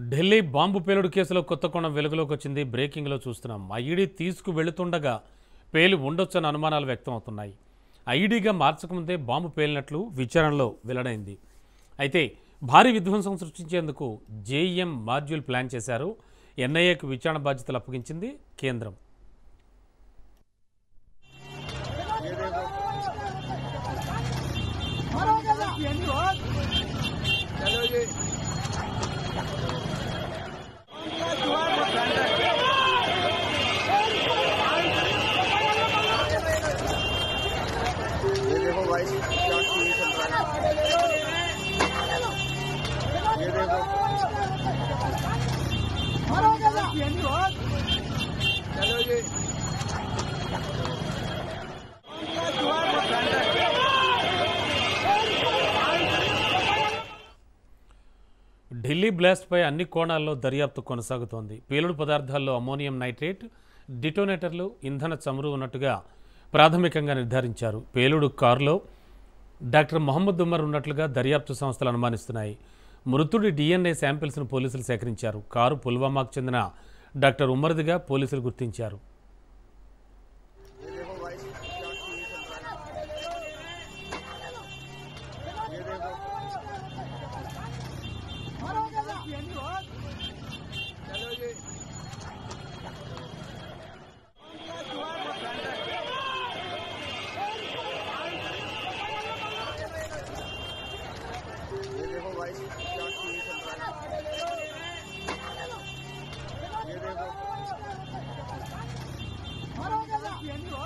Delhi bomb పేలుడు కేసులో కొత్త కోణం వెలుగులోకి వచ్చింది. బ్రేకింగ్లో చూస్తున్నాం. ఐఈడీ తీసుకు వెళుతుండగా పేలి ఉండొచ్చన్న అనుమానాలు వ్యక్తం అవుతున్నాయి. ఐఈడీగా మార్చకముందే బాంబు పేలినట్లు విచారణలో వెల్లడైంది. అయితే భారీ విధ్వంసం సృష్టించేందుకు జేఈఎం మాడ్యూల్ ప్లాన్ చేశారు. ఎన్ఐఏకు విచారణ బాధ్యతలు అప్పగించింది కేంద్రం. ఢిల్లీ బ్లాస్ట్పై అన్ని కోణాల్లో దర్యాప్తు కొనసాగుతోంది. పేలుడు పదార్థాల్లో అమ్మోనియం నైట్రేట్, డిటోనేటర్లు, ఇంధన చమురు ఉన్నట్టుగా ప్రాథమికంగా నిర్ధారించారు. పేలుడు కారులో డాక్టర్ మొహమ్మద్ ఉమర్ ఉన్నట్లుగా దర్యాప్తు సంస్థలు అనుమానిస్తున్నాయి. మృతుడి DNA శాంపిల్స్ను పోలీసులు సేకరించారు. కారు పుల్వామాకు చెందిన డాక్టర్ ఉమర్దిగా పోలీసులు గుర్తించారు. ये देखो